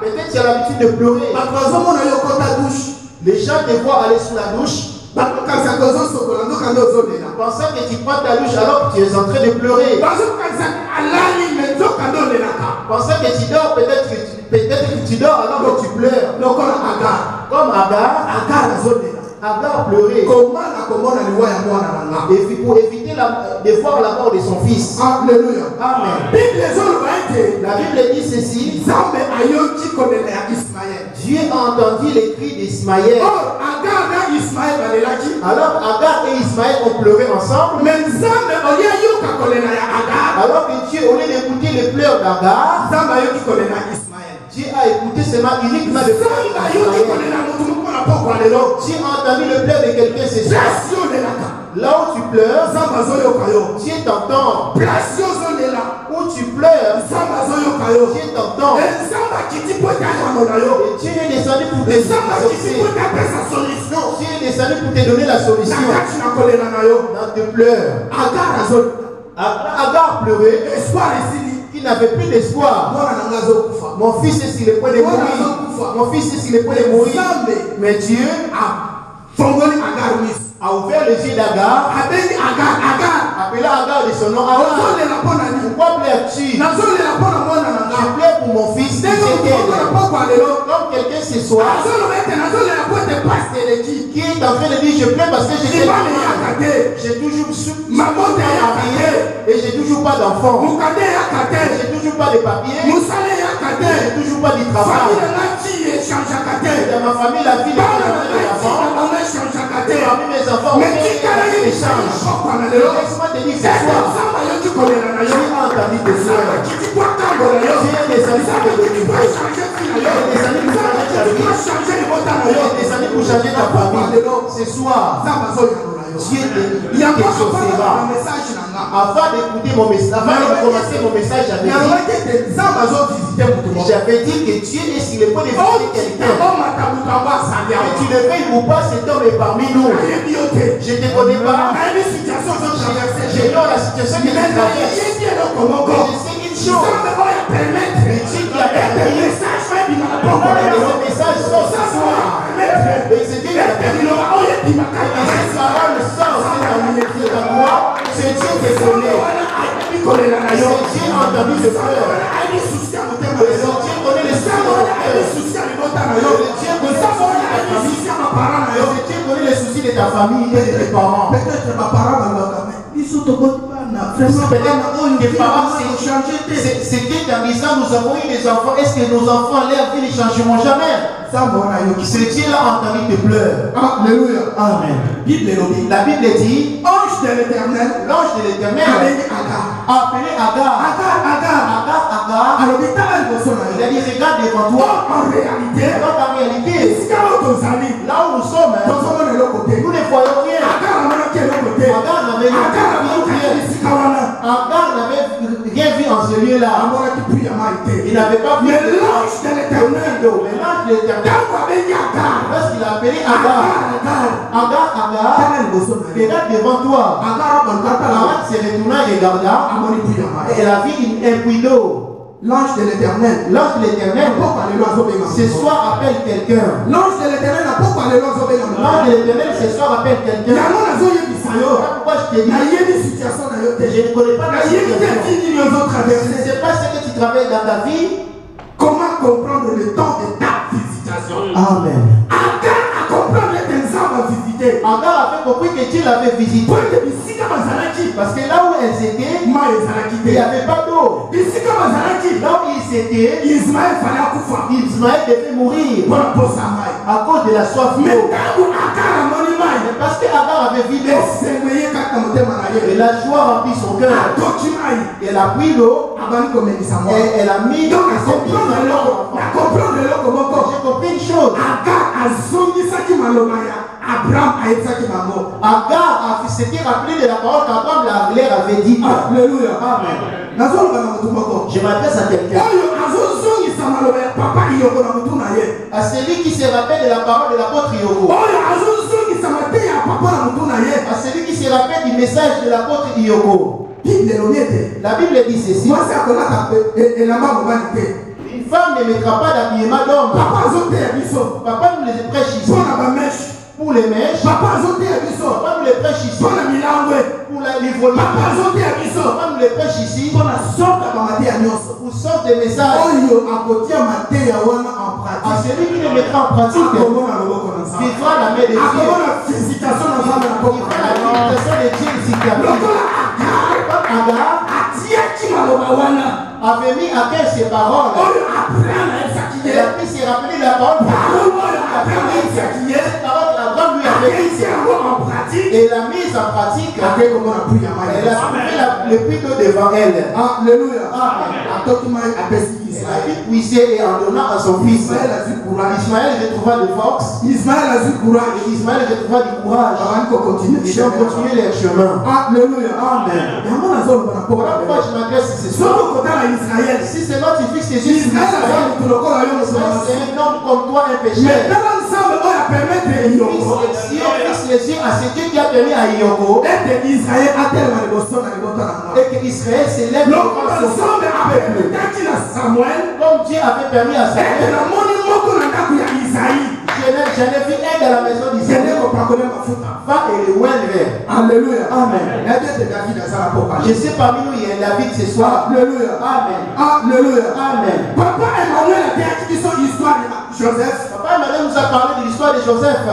Peut-être tu as l'habitude de pleurer. Les gens te voient aller sous la douche. Pensant que tu prends ta douche alors que tu es en train de pleurer. Pensant que tu dors, peut-être que tu dors alors que tu pleures. Comme Agar pleurait. Et pour éviter de voir la mort de son fils. Alléluia. Amen. La Bible dit ceci. Dieu a entendu les cris d'Ismaël. Alors Agar et Ismaël ont pleuré ensemble. Alors que Dieu, au lieu d'écouter les pleurs d'Agar, Dieu a écouté seulement uniquement le pleur. Tu as entendu le pleur de quelqu'un ce soir. Là où tu pleures, Dieu t'entend. Où tu pleures, Dieu t'entend. Et Dieu est descendu pour te donner la solution. Dans tes pleurs. Agar pleurait. Il n'avait plus d'espoir. Mon fils est sur le point de mourir. Mon fils est sur le point de mourir. Mais Dieu a ouvert les yeux d'Agar. Appela Agar de son nom. Pourquoi pleures-tu? Je pleure pour mon fils. Comme quelqu'un ce soir qui est en train de dire je pleure parce que j'ai toujours marié et j'ai toujours pas d'enfant. J'ai toujours pas de papier. J'ai toujours pas de travail. Dans ma famille, la vie de l'enfant. Parmi mes enfants, mais qui échange. Laisse-moi te dire ce soir. J'ai entendu tes soeurs. J'ai des amis pour changer ta famille. Ce soir, Dieu te chauffera. Avant d'écouter mon message, avant de commencer mon message, j'avais dit que Dieu est sur le point de visiter quelqu'un. Mais tu ne veilles ou pas, cet homme est parmi nous. Je ne te connais pas. J'ignore la situation que tu traverses. Je sais une chose. Mais Dieu qui a permis. Le message sort ce soir. Et c'est Dieu qui a permis. Cette parole sort dans moi. C'est Dieu qui est donné. C'est Dieu entendu de pleurs. C'est Dieu connaît les soucis de mon cœur. Dieu connaît les soucis de ta famille et de tes parents. Peut-être ma parole c'était dans l'histoire, nous avons eu des enfants. Est-ce que nos enfants, leur vie ne changeront jamais? Ce Dieu-là a entendu tes pleurs. Alléluia. Amen. La Bible dit l'ange de l'éternel a appelé Agar. Il a dit regarde devant toi. En réalité, là où nous sommes, nous ne voyons rien. Agar n'avait rien vu en ce lieu-là. Il n'avait pas vu. Mais l'ange de l'éternel, lorsqu'il a appelé Agar, regarde devant toi. Agar se retourna et regarda, et elle a vu un puits d'eau. L'ange de l'éternel. Ce soir appelle quelqu'un. L'ange de l'éternel ce soir appelle quelqu'un. Pourquoi je te dis? Je ne connais pas ta situation. Je ne sais pas ce que tu travailles dans ta vie. Comment comprendre le temps de ta visitation? Amen. Agar avait compris que Dieu l'avait visité. Parce que là où elles étaient, il n'y avait pas d'eau. Là où ils étaient, Ismaël devait mourir à cause de la soif d'eau. Parce que Agar avait vu l'eau, et la joie remplit son cœur. Elle a pris l'eau et elle a mis dans ses pieds. J'ai compris une chose. Agar s'était rappelé de la parole qu'Abraham leur avait dit. Alléluia. Amen. Je m'adresse à quelqu'un. À celui qui se rappelle de la parole de l'apôtre Yoko. À celui qui se rappelle du message de l'apôtre Yoko. La Bible dit ceci. Une femme ne mettra pas d'habillement d'homme. Papa nous les prêche ici. Pour les mèches, papa nous les prêche ici. Pour l'ivrognerie, papa nous les prêche ici. Pour sorte de messages. À celui qui le mettra en pratique, vivra la main de Dieu. Il fera la visitation de Dieu ici. Agar avait mis à cœur ses paroles. Elle a pu se rappeler la parole. Cette parole que Abraham lui avait dit et l'a mise en pratique. Elle a trouvé le puits d'eau devant elle. Alléluia. a épuisé et en donnant à son fils. Ismaël a eu courage. Ismaël retrouva de force. Ismaël a eu courage. Et Ismaël retrouva du courage. Avant qu'on continue. Ils ont continué leur chemin. Alléluia. Amen. Voilà pourquoi je m'adresse ce soir. Si c'est notre fils Jésus, c'est un homme comme toi, un pécheur. Fils les yeux à ce Dieu qui a permis à Yoko et que Israël s'élève comme Dieu avait permis à Samuel. Je n'ai vu un dans la maison d'Israël. Va et le oindre. Alléluia. Amen. Je sais parmi nous, il y a David ce soir. Alléluia. Amen. Alléluia. Amen. Papa Emmanuel a dit son histoire de Joseph. Papa Emmanuel nous a parlé de l'histoire de Joseph.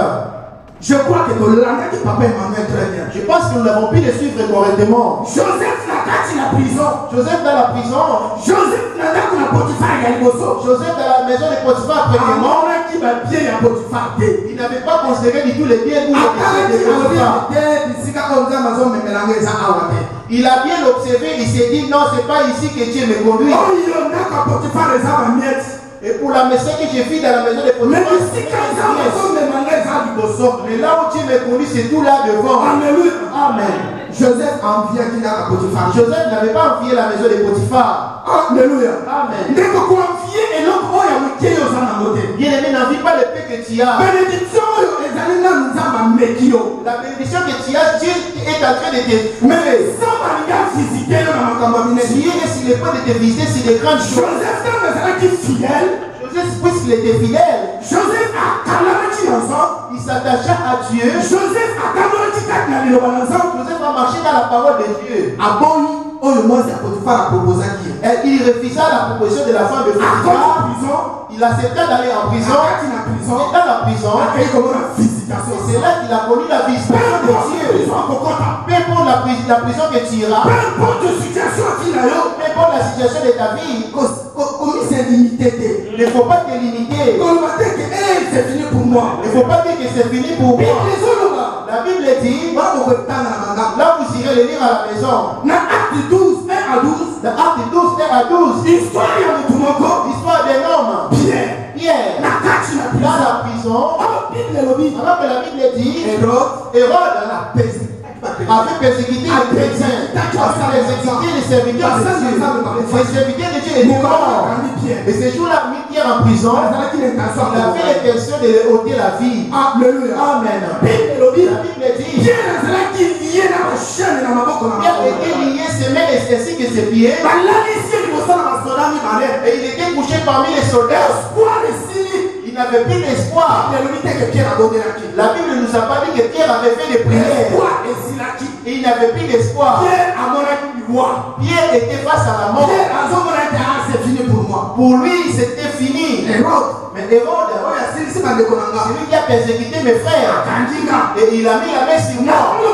Je crois que nous l'avons dit Papa Emmanuel très bien. Je pense que nous n'avons pu le suivre correctement. Joseph n'a pas dit la prison. Joseph dans la prison. Joseph n'a pas dit la Potiphar et Joseph dans la maison de Potiphar premièrement. Il n'avait pas considéré du tout les biens ou les péchés de Potiphar. Il a bien observé, il s'est dit non, c'est pas ici que Dieu me conduit. Et pour la maison que j'ai vue dans la maison de Potiphar, mais là où Dieu me conduit, c'est tout là devant. Alléluia. Amen. Joseph enviait qu'il a la Potiphar. Joseph n'avait pas envié la maison de Potiphar. Alléluia. Amen. Bien-aimé, n'envie pas le paix que tu as. La bénédiction que tu as, Dieu est en train de te. Dieu est sur le point de te visiter sur les grandes choses. Joseph, puisqu'il était fidèle, il s'attacha à Dieu. Joseph a marché dans la parole de Dieu. Il refusa la proposition de la femme de Potiphar. Il accepta d'aller en prison. Et dans la prison, c'est là qu'il a connu la visitation de Dieu. Peu importe la prison que tu iras, peu importe la situation de ta vie, il ne faut pas te limiter. Il ne faut pas dire que c'est fini pour moi. La Bible dit, là vous irez le lire à la maison. Dans Acte 12, 1 à 12, l'histoire d'un homme, Pierre, dans la prison, alors que la Bible dit, Hérode avait persécuté les chrétiens, avait persécuté les serviteurs de Dieu. Les serviteurs de Dieu étaient morts. Et ce jour-là, mis Pierre en prison, il avait l'intention de lui ôter la vie. Amen. La Bible dit, Pierre était lié ses mains ainsi que ses pieds. Et il était couché parmi les soldats. Il n'avait plus d'espoir. La Bible ne nous a pas dit que Pierre avait fait des prières. Et il n'avait plus d'espoir. Pierre était face à la mort. Pour lui, c'était fini. Mais Hérode, c'est lui qui a persécuté mes frères. Et il a mis la main sur moi. Je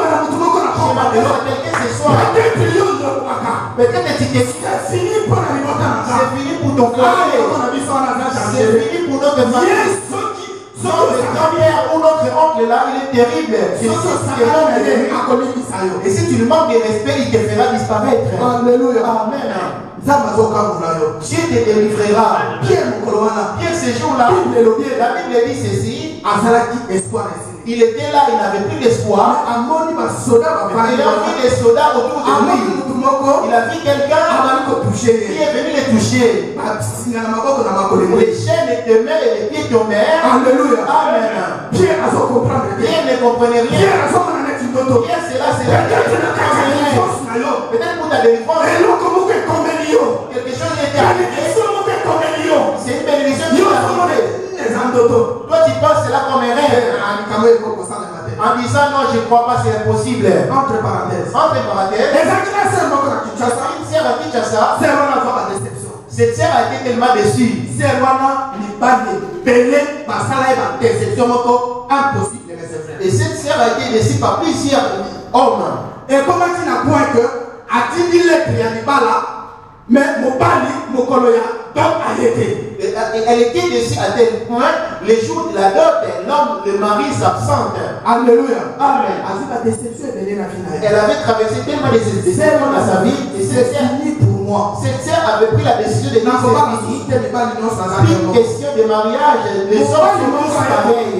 m'appelle quelqu'un ce soir. Peut-être que c'est fini pour ton foyer. C'est fini pour notre famille. Notre grand-père ou notre oncle là, il est terrible. Et si tu lui manques de respect, il te fera disparaître. Alléluia. Amen. Dieu te délivrera. Pierre, ce jour-là, la Bible dit ceci. Il était là, il n'avait plus d'espoir. Il a vu des soldats autour de lui. Il a vu quelqu'un qui est venu le toucher. Les chaînes étaient mains et les pieds tombèrent. Alléluia. Amen. Pierre ne comprenait rien. Pierre, c'est là. Peut-être pour ta délivrance. Quelque chose était arrivé. C'est une bénédiction qui est arrivée. Toi, tu penses c'est là comme un rêve. En disant non, je ne crois pas, c'est impossible. Entre parenthèses. Une sœur à Kinshasa. Cette sœur a été tellement déçue. Et cette sœur a été déçue par plusieurs hommes. Et comment tu n'as point que a dit mais mon bali, mon coloya, donc arrêté. Elle était déçue à tel point, les jours de la dot, l'homme, le mari s'absente. Alléluia. Amen. Elle avait traversé tellement de déceptions dans sa vie et c'est fini pour moi. Cette sœur avait pris la décision de dire une question de mariage. Les hommes sont tous pareils.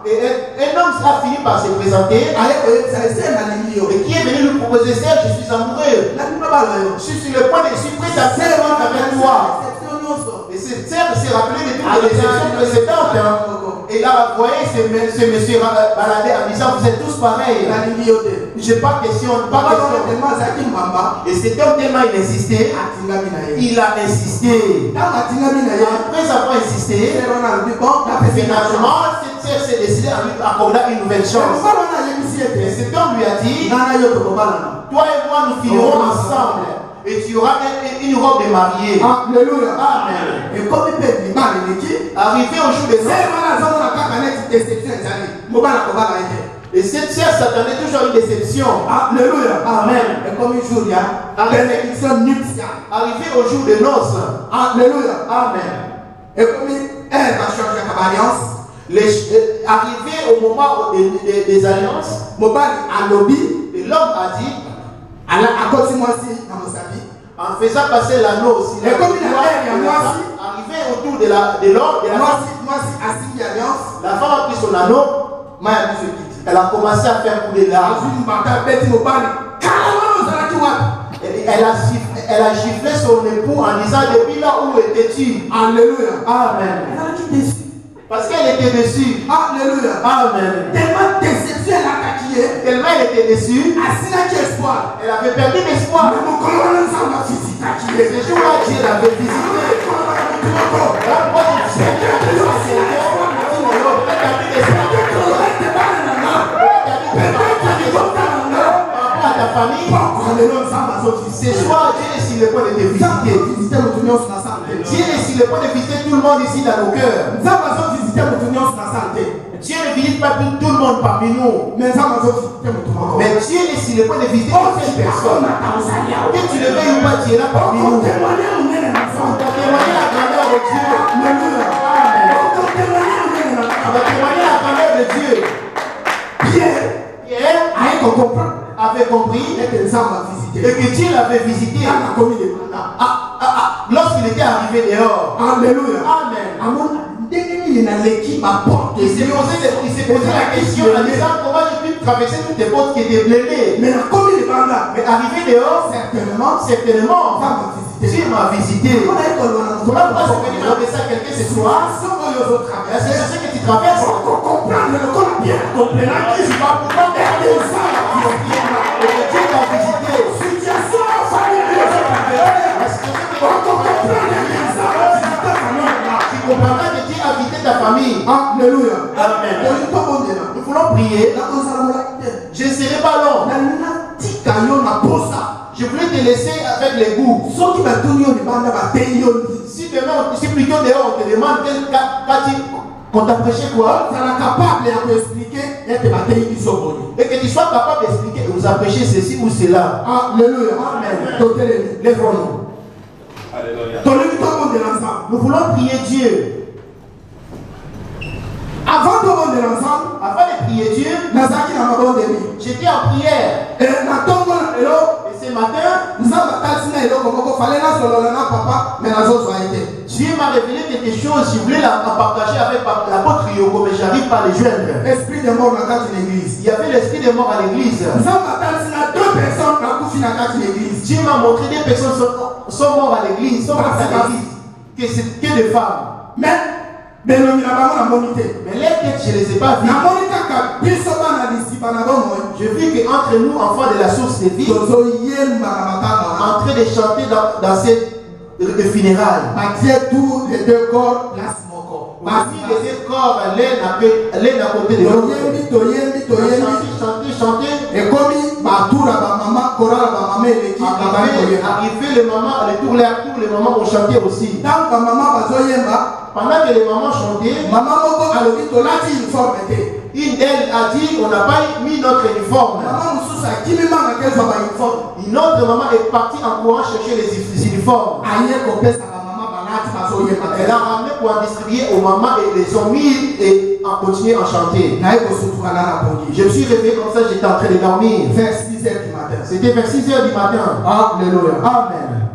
Et un homme a fini par se présenter. Et qui est venu lui proposer, sœur, je suis amoureux. Je suis sur le point de, je suis prêt à faire avec toi. Et cette sœur s'est rappelée de toutes les déceptions précédentes. Et là, vous voyez, ce monsieur baladé en disant, vous êtes tous pareils. Je n'ai pas question, pas question. Et cet homme tellement il insistait, il a insisté. Après avoir insisté, finalement, cette sœur s'est décidée à lui accorder une nouvelle chance. Et cet homme lui a dit, toi et moi nous finirons ensemble. Et tu auras une robe de mariée. Alléluia. Amen. Et comme il peut arrivé au jour de et cette sœur s'attendait toujours à une déception. Alléluia. Amen. Et comme il joue, arrivé au jour de noces. Alléluia. Amen. Et comme elle va changer d'alliance, arrivé au moment des alliances, et l'homme a dit, en faisant passer l'anneau aussi, arrivé autour de l'homme, la femme a pris son anneau, elle a commencé à faire couler l'arme. Elle a giflé son époux en disant, depuis là où étais-tu? Alléluia. Amen. Parce qu'elle était déçue. Alléluia. Amen. Tellement déception elle a taquillé. Tellement elle était déçue. Elle avait perdu l'espoir. Ce jour-là, Dieu l'avait visité. À ta famille. Ce soir, Dieu est sur le point de te visiter. Dieu est sur le point de visiter tout le monde ici dans nos cœurs. Dieu ne visite pas tout le monde parmi nous. Mais Dieu est sur le point de visiter une personne. Que tu le veuilles ou pas, tu es là parmi nous. On va témoigner la grandeur de Dieu. On va témoigner la grandeur de Dieu. Pierre avait compris et que Dieu l'avait visité lorsqu'il était arrivé dehors. Alléluia. Amen. Il s'est posé la question en disant comment j'ai pu traverser toutes les portes qui étaient blindées. Mais arrivé dehors, certainement, Dieu m'a visité. Comment se venir adresser à quelqu'un ce soir? C'est ce que tu traverses. Tu vas pouvoir Dieu t'a visité. Tu comprendras que Dieu a visité ta famille. Alléluia. Amen. Nous voulons prier. Je ne serai pas long. Je voulais te laisser avec les goûts. Si plutôt dehors on te demande qu'on t'a prêché quoi, et que tu sois capable d'expliquer, vous a prêché ceci ou cela. Alléluia. Amen. Lève-nous. Nous voulons prier Dieu. Avant de prier Dieu, j'étais en prière. Et ce matin, Dieu m'a révélé quelque chose. Je voulais la partager avec l'apôtre Yoko, mais j'arrive pas à les joindre. Esprit de mort dans l'église. Il y avait l'esprit de mort à l'église. Dieu m'a montré des personnes sont mortes à l'église, sont mortes à l'église, que des femmes. Mais les têtes, je ne les ai pas vues. Je vis qu'entre nous, enfants de la source de vie, en train de chanter dans ces funérailles. Tous les deux corps placent mon corps. Les deux corps, l'un à côté de l'autre. Chanter. Et comme arrivé le moment, les mamans ont chanté aussi. Pendant que les mamans chantaient, une d'elles a dit on n'a pas mis notre uniforme. Une autre maman est partie en courant chercher les uniformes. Elle a ramené pour en distribuer aux mamans et les ont mis et en continué à chanter. Je me suis réveillé comme ça, j'étais en train de dormir. Vers 6h du matin. C'était vers 6h du matin. Alléluia. Amen.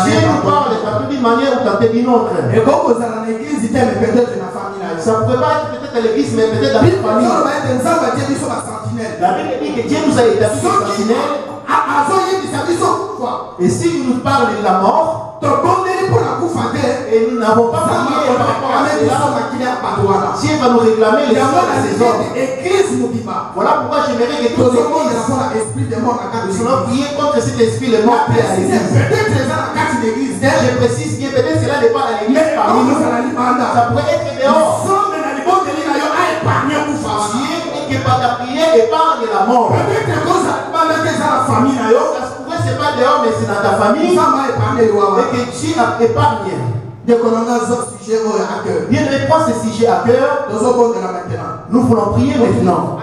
Dieu nous parle tantôt d'une manière ou tantôt d'une autre. Ça ne peut pas être peut-être à l'église, mais peut-être dans la famille. La Bible dit que Dieu nous a établis sentinelles. Et s'il nous parle de la mort, et nous n'avons pas prié par rapport à cela, Dieu va nous réclamer les soins de ses ordres. Voilà pourquoi j'aimerais que tous nous allons prier contre cet esprit de mort qui est à l'église. Je précise que peut-être cela n'est pas à l'église parmi nous. Ça pourrait être dehors. Dieu dit que par ta prière épargne la mort. Ça pourrait c'est pas dehors, mais c'est dans ta famille. Et que Dieu épargne. Bien, prends ce sujet à cœur. Nous voulons prier maintenant.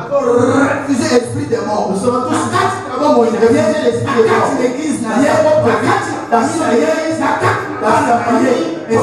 Nous serons tous reviens l'esprit de mort. Dans sa famille, dans sa famille, et